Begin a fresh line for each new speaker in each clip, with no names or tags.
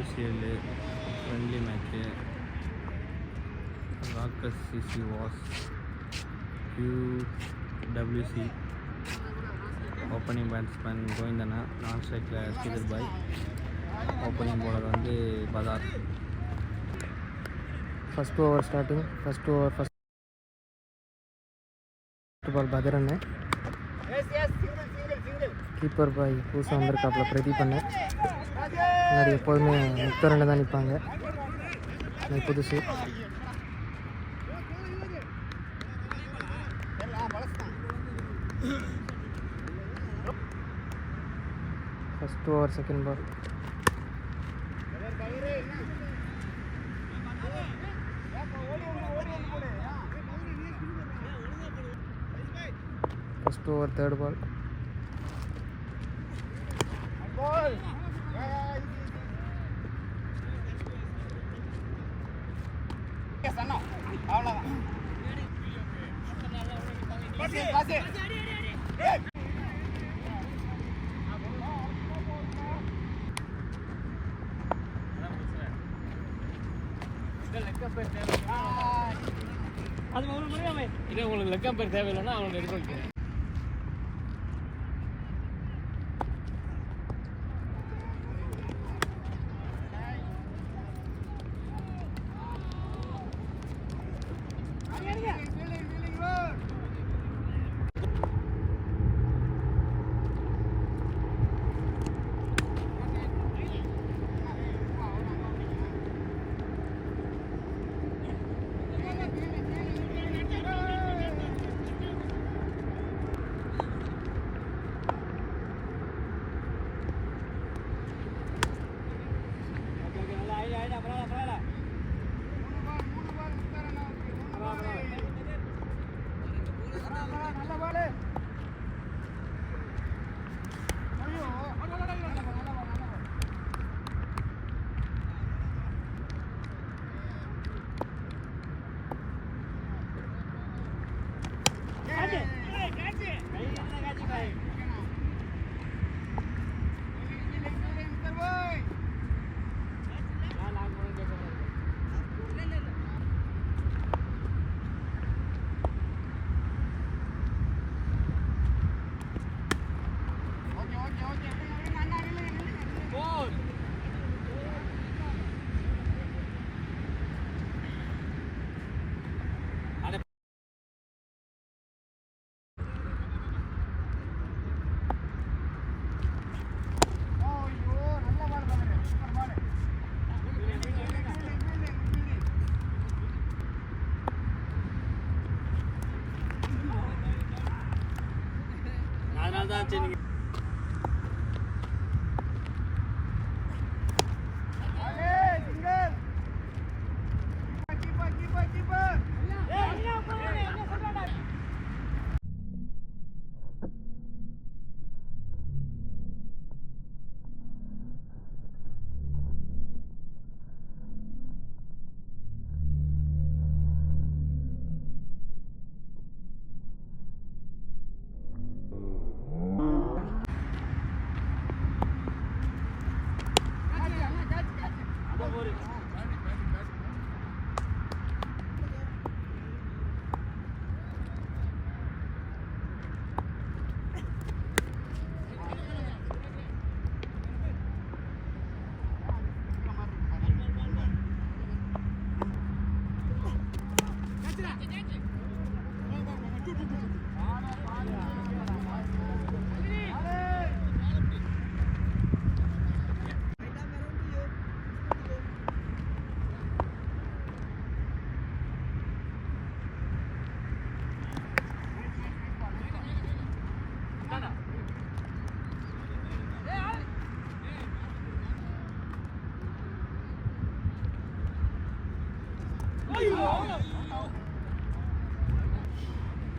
UCL friendly match. Rakas CC was QWC. Opening batsman Goindana, non-strike Sridhar Bhai. Opening bowler வந்து பதார்.
First over starting. First ball பதர் அண்ணே. Keeper பாய் புதுசாக வந்திருக்காப்புல பிரதீப் அண்ணன். முன்னாடி எப்போதுமே முத்தரண்ண தான் நிற்பாங்க. புதுசு first over second ball. First over third ball.
இதே உங்களுக்கு லெக்கம் பேர் தேவையில்லைன்னா அவனை எடுக்க வைக்கிறேன்.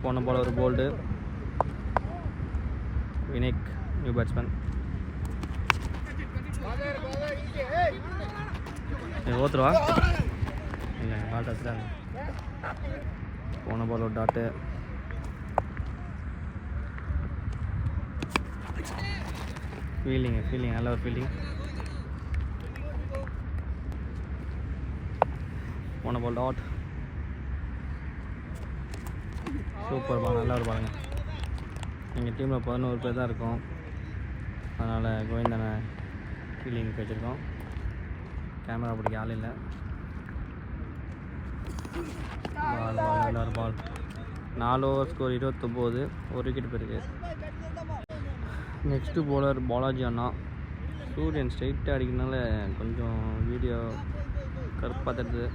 போன பால் ஒரு போல்டு. வினிக் நியூ பேட்ஸ்மேன். ஓத்துருவா இல்லை பால் டச்சுறாங்க. போன பால் ஒரு டாட்டு. ஃபீல்டிங் நல்ல ஒரு ஃபீல்டிங். போன பால் டாட். சூப்பர் பால், நல்லா ஒரு பாருங்க. எங்கள் டீமில் 11 பேர் தான் இருக்கோம், அதனால் கோவிந்தனை ஃபீல்டிங்க்கு வச்சுருக்கோம். கேமரா பிடிக்க ஆள் இல்லை. பால் நல்ல ஒரு பால். 4 ஓவர் ஸ்கோர் 29, 1 விக்கெட் போயிருக்கு. நெக்ஸ்ட்டு போலர் பாலாஜி அண்ணா. சூரியன் ஸ்ட்ரைட்டாக அடிக்கிறதுனால கொஞ்சம் வீடியோ கருப்பாக தட்டுது.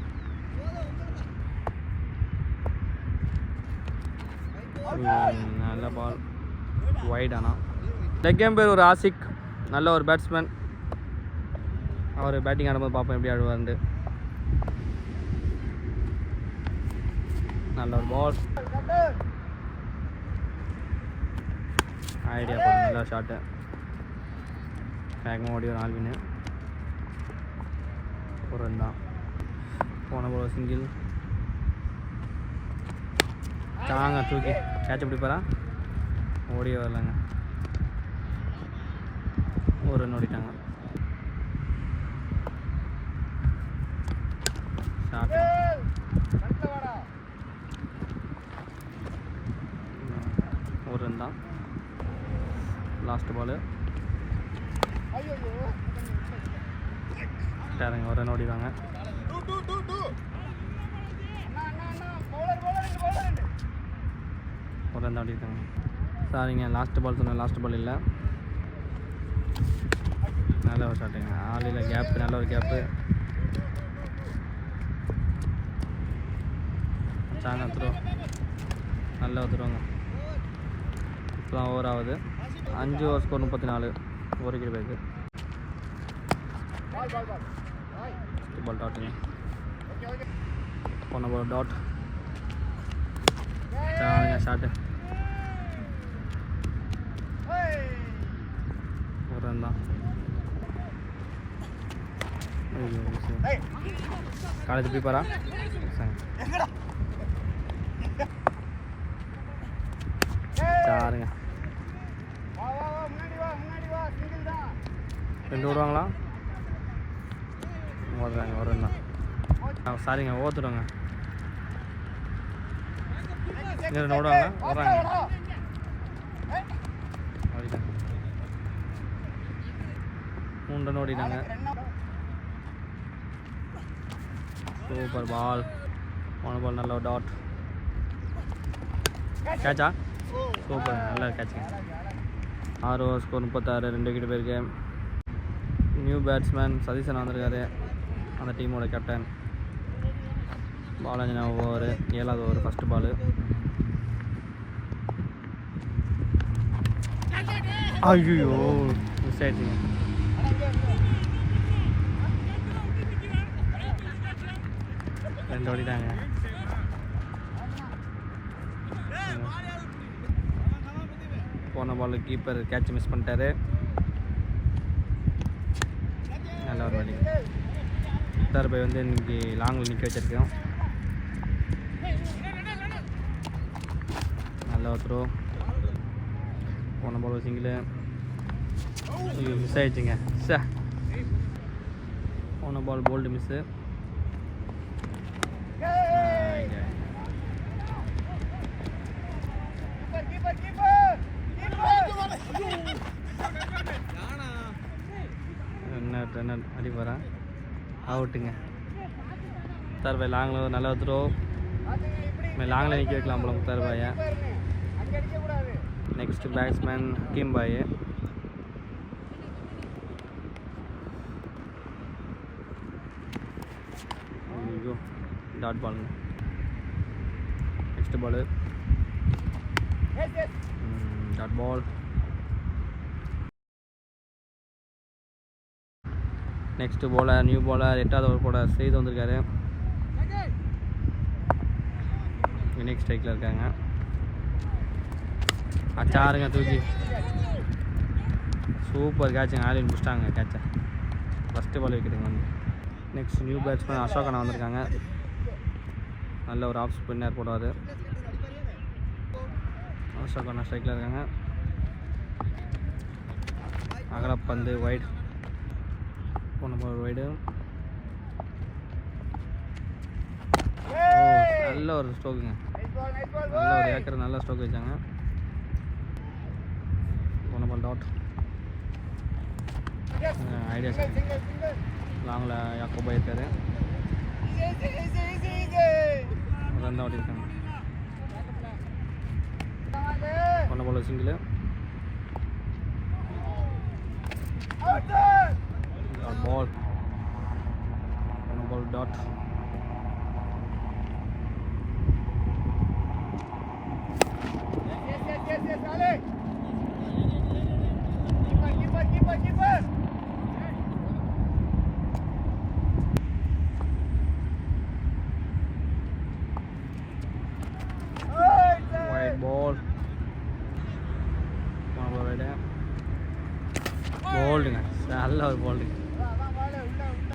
நல்ல பால் வைட் அண்ணா. லெக் எம்பையர் ஒரு ஆசிக், நல்ல ஒரு பேட்ஸ்மேன். அவர் பேட்டிங் ஆடும்போது பார்ப்போம் எப்படி ஆடுவார்ண்டு. நல்ல ஒரு பால், ஐடியா பால், நல்ல ஷாட்டு. வேகமாக ஓடி ஒரு ஆல்வின்னு ஒரு ரன் தான். போன போல் சிங்கிள் தாங்க தூக்கி கேட்ச் பிடிப்பாரா, ஓடி வரலங்க. ஒரு ரன் ஓடிட்டாங்க. ஷாட்டு ஒரு ரன் தான். லாஸ்ட் பாலு டேருங்க, ஒரு ரன் ஓடிவாங்க. ஒரு ரன் தான் ஓடிருக்காங்க. சாரிங்க, லாஸ்ட் பால் சொன்னேன், லாஸ்ட் பால் இல்லை. நல்ல ஒரு ஷாட்டுங்க, ஆளில் கேப்பு, நல்ல ஒரு கேப்பு. சாங்க த்ரோ, நல்ல ஒரு த்ரோங்க. இப்போ தான் ஓவர் ஆகுது. 5 ஓவர் ஸ்கோர் 34, 1 விக்கெட் போயிருக்கு. பால் டாட்டுங்க, போன பால் டாட். ஷாட்டு ஒரு ரன் தான். காலேஜ் போய் பாரா சாருங்க. 2 விடுவாங்களா? ஓடுறாங்க, ஒரு ரன் தான். சாரிங்க, ஓத்துடுவாங்க. 2 ஓடுவாங்களா? ஓடுறாங்க, ஓடிட்டாங்க. 3 ரன் ஓடிட்டாங்க. சூப்பர் பால், போன பால் நல்ல ஒரு டாட். கேட்சா? சூப்பர், நல்ல கேட்சுங்க. 6 ஓவர் ஸ்கோர் 36, 2 விக்கெட் போயிருக்கு. நியூ பேட்ஸ்மேன் சதீஷன் வந்திருக்காரு, அந்த டீமோட கேப்டன். பாலாஜி ஓவர், 7வது ஓவர், ஃபஸ்ட்டு பாலு. ஐயோ, மிஸ் ஆயிடுச்சுங்க. ரெண்டு ஓடிட்டாங்க. போன பால் கீப்பர் கேட்ச் மிஸ் பண்ணிட்டாரு. நல்ல ஒரு வழி. தர்பை வந்து இன்னைக்கு லாங்கில் நிற்க வச்சிருக்கோம். நல்ல ஒரு த்ரோ. போன பால் சிங்கிள் மிஸ் ஆயிடுச்சுங்க. போன பால் போல்டு மிஸ்ஸு. ரன்னர் அடி போகிறேன், அவுட்டுங்க. தர்பாய் லாங்கில் நல்ல த்ரோ. லாங்கில் நிற்க வைக்கலாம் போல தர்பாயை. நெக்ஸ்ட் பேட்ஸ்மேன் ஹக்கீம் பாய். ஐயோ, டாட் பாலுங்க. Next ball dot ball. Next bowler new bowler 8வது ஓவர் போட செய்து வந்திருக்காரு. யூனிக் ஸ்ட்ரைக்கில் இருக்காங்க. அச்சாருங்க தூக்கி. சூப்பர் கேட்சுங்க, ஆலின் முடிச்சிட்டாங்க கேட்சை. ஃபஸ்ட்டு பால் விக்கெட்டுங்க வந்து. நெக்ஸ்ட் நியூ பேட்ஸ்மேன் அசோகண்ணா வந்திருக்காங்க. நல்ல ஒரு ஆஃப் ஸ்பின்னர் போடுவார். அசோகண்ணா ஸ்ட்ரைக்கில் இருக்காங்க. அகலப்பந்து வைட். போன பால் வைடு. நல்ல ஒரு ஸ்ட்ரோக்குங்க, நல்ல ஒரு ஏக்கர் நல்ல ஸ்ட்ரோக் வச்சாங்க. ஒன் டாட் ஐடியா சார் லாங்கில் யாக்கோபா இருக்காரு. ரன் அவுட் இருக்காங்க. ஒன்று போல் சிங்கிள் பால், ஒன்று பால் டாட். White ball, போல்டுங்க, நல்ல ஒரு போல்டு.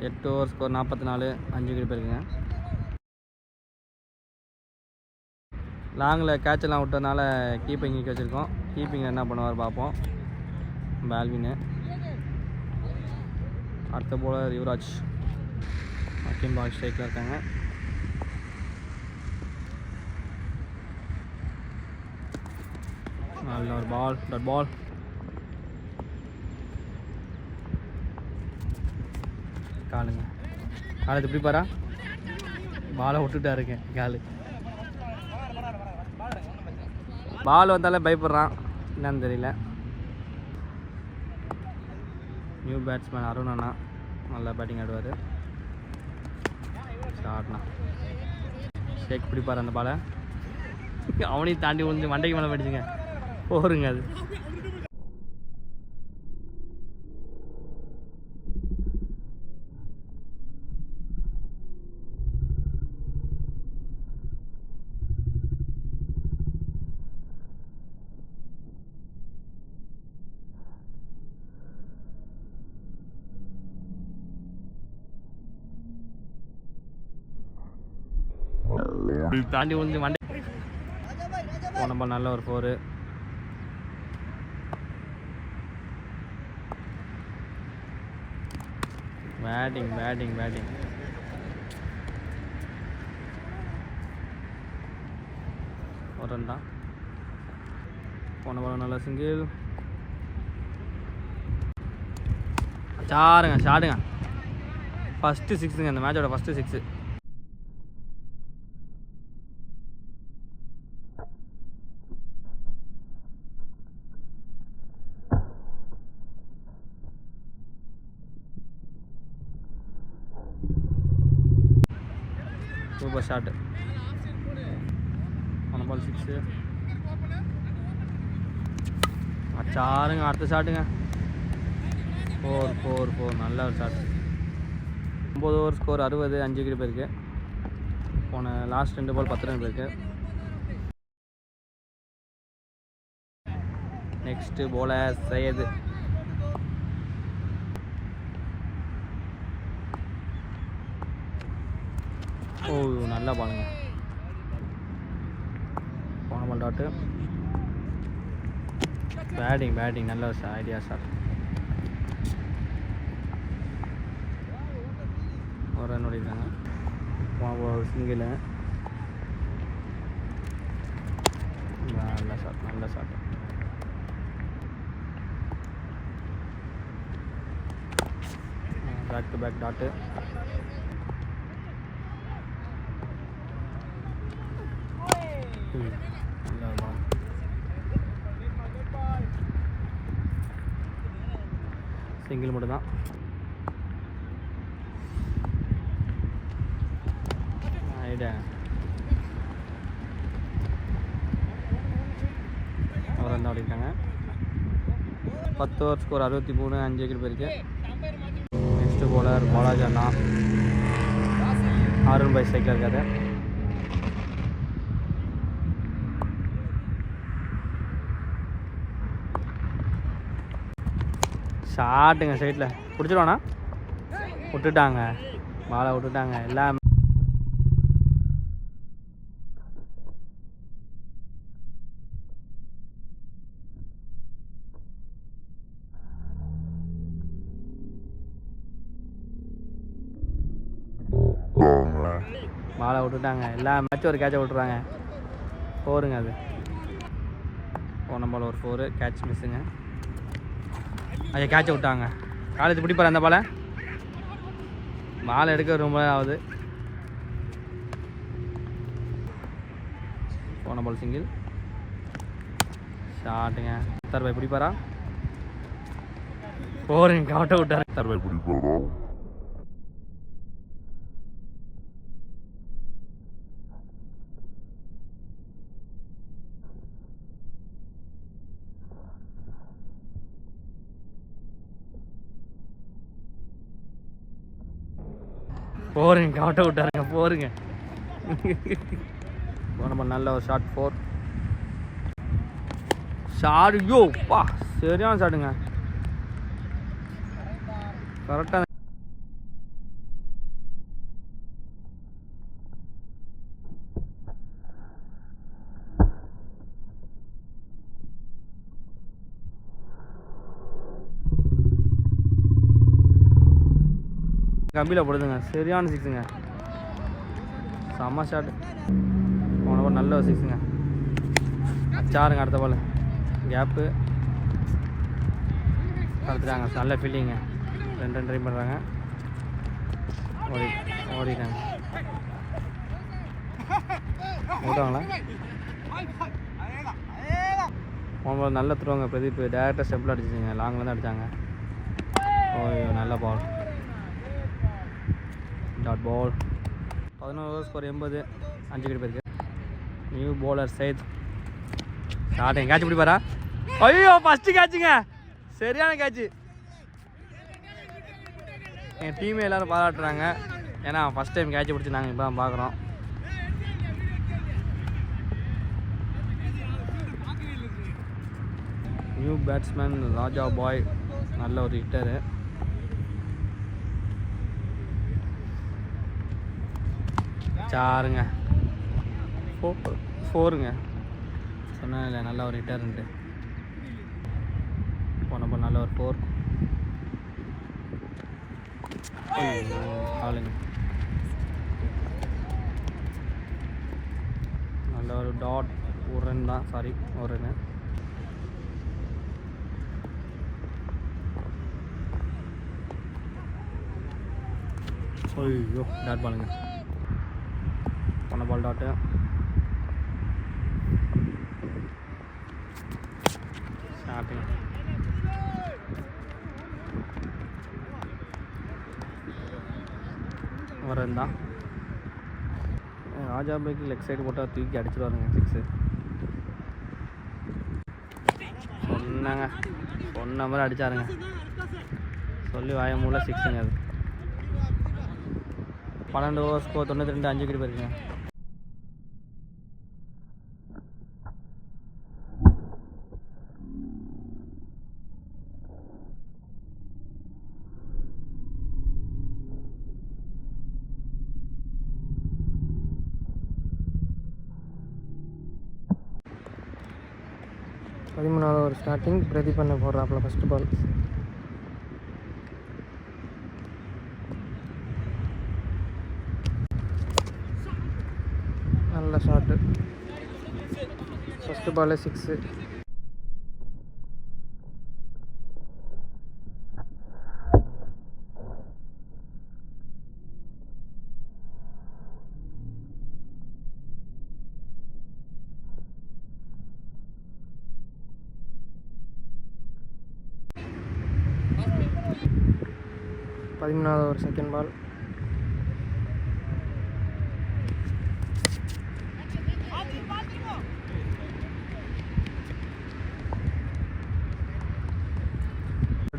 8 ஓவர் ஸ்கோர் 44, 5 விக்கெட் போயிருக்குங்க. லாங்கில் கேட்செல்லாம் விட்டதுனால கீப்பிங் வச்சுருக்கோம். கீப்பிங்கில் என்ன பண்ணுவார் பார்ப்போம். பால்வின்னு அடுத்த போலர் யுவராஜ், அக்கிம் பால் ஸ்ட்ரைக்கில் இருக்காங்க. நல்ல ஒரு பால், டாட் பால். காலுங்க, காலத்து எப்படி பாரா, பாலை விட்டுட்டாருங்க. பால் வந்தாலே பயப்படுறான், என்னன்னு தெரியல. நியூ பேட்ஸ்மேன் அருண் அண்ணா நல்லா பேட்டிங் ஆடுவார். ஷார்ட்ண்ணா ஷேக் பிடிப்பார் அந்த பாலை, அவனையும் தாண்டி வந்து மண்டைக்கு மேலே போயிடுச்சுங்க. போருங்க அது. தாண்டி வந்து மண்டை போன பால் நல்ல ஒரு 4. பேட்டிங் பேட்டிங் பேட்டிங் ஒரு ரன் தான். போன பால் நல்ல சிங்கிள். சாருங்க ஷாட்டுங்க, ஃபஸ்ட்டு 6ங்க இந்த மேட்சோட first 6. Super shot, one ball 6. அச்சாருங்க அடுத்த ஷாட்டுங்க, 4 நல்ல ஒரு ஷாட். 9 ஓவர் ஸ்கோர் 60, 5 விக்கெட் போயிருக்கு. போன லாஸ்ட் 2 பால் 10 ரன் போயிருக்கு. Next bowler Syed. ஓ நல்லா பாருங்க, போன பால் டாட்டு. பேட்டிங் பேட்டிங் நல்ல ஒரு ஐடியா சார். ஒரு ரன் ஓடிருக்காங்க. போன பால் சிங்கிள். நல்ல ஷாட் நல்ல shot. Back to back dot. Single மட்டும் தான். அவர் வந்து ஆடிருக்காங்க. 10 ஓவர் ஸ்கோர் 63, 5 விக்கெட் போயிருக்கு. நெக்ஸ்ட்டு போலர் பாலாஜி அண்ணா, அருண் பை ஸ்ட்ரைக்கில் இருக்காரு. ஷாட்டுங்க சைட்டில் பிடிச்சிருவானா, விட்டுட்டாங்க பாலை விட்டுட்டாங்க. எல்லாம் பாலை விட்டுட்டாங்க. எல்லா மேட்சும் ஒரு கேட்சை விட்டுருவாங்க. 4ங்க அது. போன பால் ஒரு 4, கேட்ச் மிஸ்ஸுங்க. ஐயா கேட்சை விட்டாங்க. காலேஜ் பிடிப்பார் அந்த பாலை. பால் எடுக்க ரொம்ப ஆகுது. போன பால் சிங்கிள் ஷாட்டுங்க. தர்பாய் பிடிப்பாரா? 4ங்க கவுட்ட விட்டார். தர்பாய் பிடிப்பாரா? போருங்க கவுட்ட விட்டாருங்க. போருங்க. நம்ம நல்ல ஒரு ஷாட். 4 ஷாட். ஐயோ பா, சரியான ஷாட்டுங்க. கரெக்டாக கம்பியில் போடுதுங்க. சரியான 6ங்க. செம்ம ஷாட். போன பால் நல்ல ஒரு 6ங்க. அச்சாருங்க. அடுத்த பால் கேப்பு கலத்துட்டாங்க. நல்ல ஃபீல்டிங்க. 2 ரன் ட்ரை பண்ணுறாங்க. ஓடிட்டாங்க. ஓடுவாங்களா? போன பால் நல்ல த்ரோங்க. பிரதீப் டேரெக்டாக ஸ்டெப்பில் அடிச்சிங்க. லாங்கில் தான் அடித்தாங்க. ஓ நல்ல ball. Dot ball. 11 over score 80. 5 wicket போயிருக்கு. New bowler Syed. ஷாட்டுங்க. கேட்ச் பிடிப்பாரா? ஐயோ ஃபஸ்ட்டு கேட்சுங்க. சரியான கேட்சு. எங்கள் டீமே எல்லோரும் பாராட்டுறாங்க. ஏன்னா ஃபஸ்ட் டைம் கேட்ச் பிடிச்சி நாங்கள் இப்போ தான் பார்க்குறோம். நியூ பேட்ஸ்மேன் ராஜா பாய். நல்ல ஒரு ஹிட்டரு. சாருங்க. 4ங்க. சொன்னேன் இல்லை நல்ல ஒரு ஹிட்டர்ன்ட்டு. போனப்போ நல்ல ஒரு 4. ஆளுங்க. நல்ல ஒரு டாட். ஒரு ரன் தான். சாரி, ஒரு ரன். ஐயோ டாட் பாலுங்க. போன பால் டாட்டு. ஷாட்டுங்க. ஒரு ரன் தான். ராஜா பைக்கு லெக் சைடு போட்டால் தூக்கி அடிச்சிடுவாருங்க 6. சொன்னாங்க. சொன்ன மாதிரி அடித்தாருங்க. சொல்லி வாய மூல 6ங்க அது. 12 ஓவர் ஸ்கோர் 92. 5 விக்கெட் போயிருக்குங்க.
பதிமூணாவது ஒரு ஸ்டார்டிங். பிரதீப் பண்ண போடுறாப்புல ஃபஸ்ட்டு பால். நல்ல ஷாட்டு. ஃபஸ்ட்டு பாலே 6. பதிமூணாவது ஒரு second ball.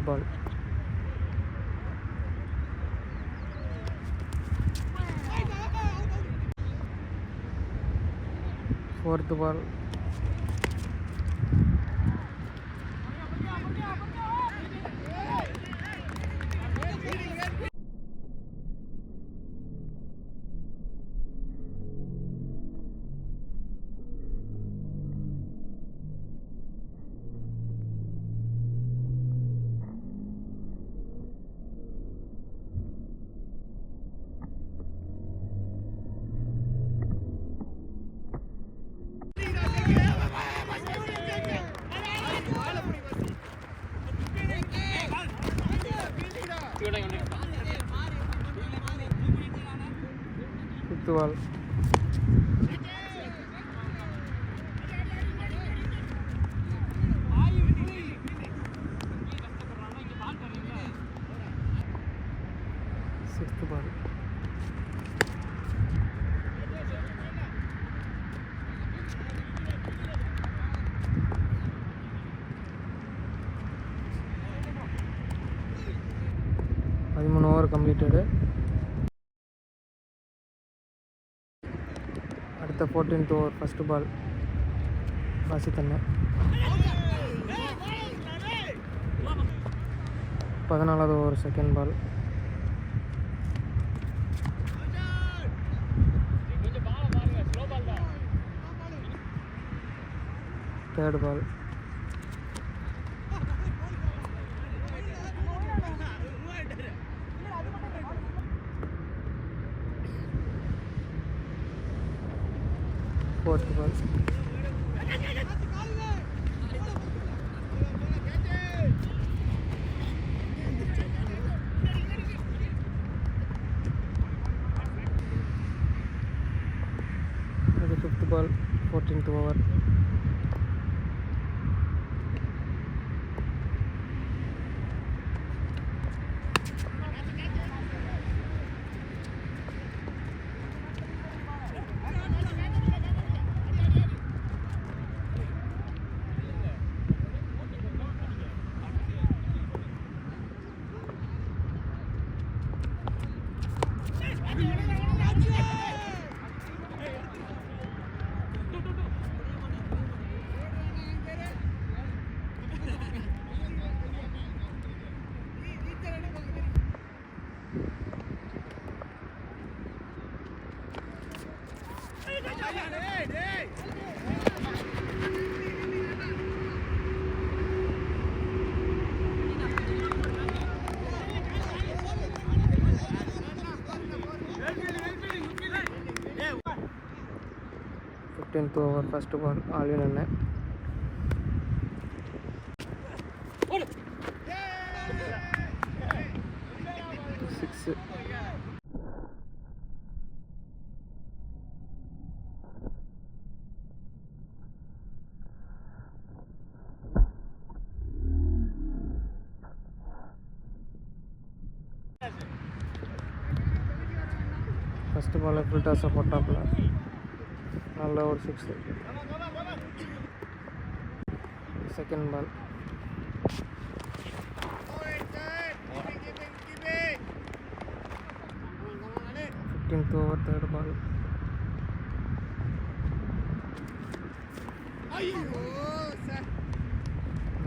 Ball. Fourth ball. 6th ball. Ball. Over completed. அடுத்த 14th ஓவர் ஃபஸ்ட் பால் வாசித்தண்ண. 14வது over second ball. Third ball. fourth ball. The fifth ball, 14th over. Tenth over, first ball, all in and 6. First ball full toss up top. All over 6. Second ball. 15th over, third ball.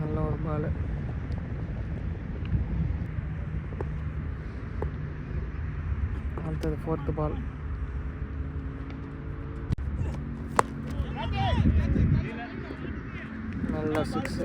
All over ball. After the fourth ball. All 6.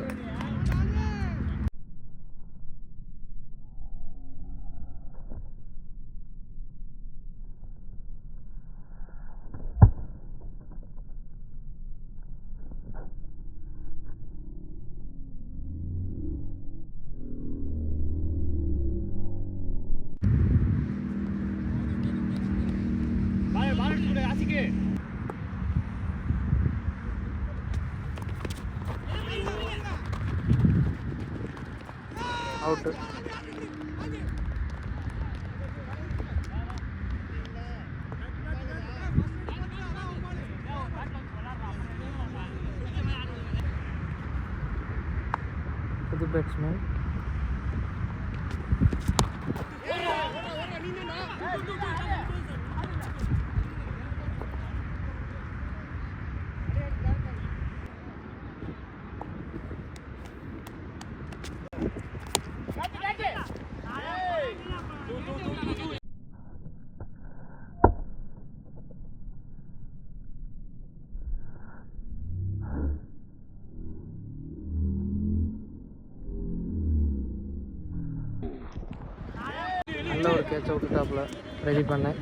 Out. For the batsman. நல்ல ஒரு catch விட்டுட்டாப்புல ready பண்ணேன்.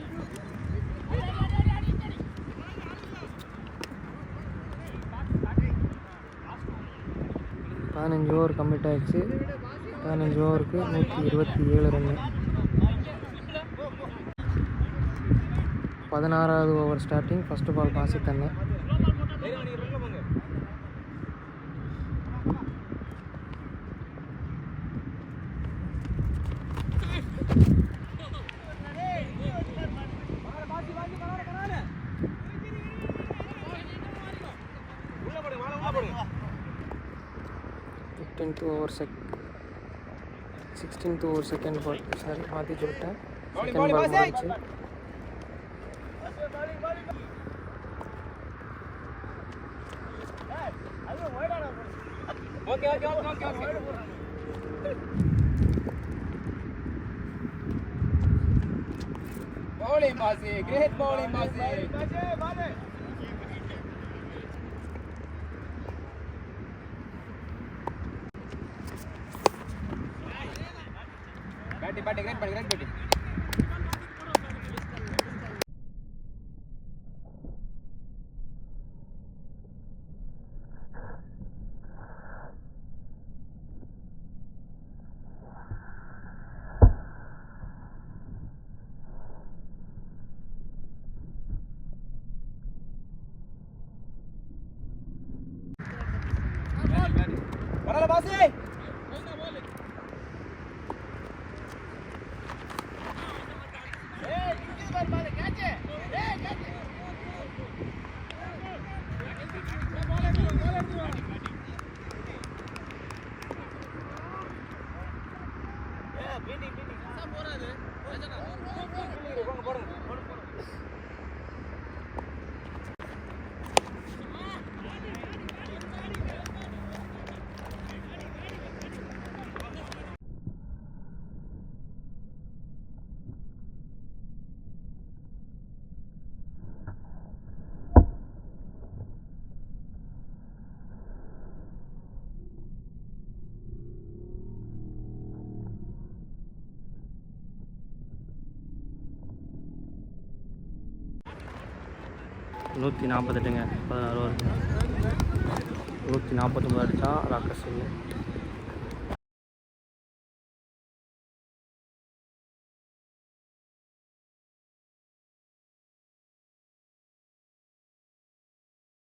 பதினஞ்சு over complete ஆகிடுச்சு. 15 ஓவருக்கு 127 run. 16வது over starting. First ball பாசி தண்ணி. Sixteenth over second ball. Sorry, மாற்றி சொல்லிட்டேன். செகண்ட் பால் முடிச்சு.
Bowling, Basi. Great bowling, Basi. Batting, great batting. Parala Basi.
$148ங்க. 16 over 149 அடித்தா ராக்கர்ஸ்.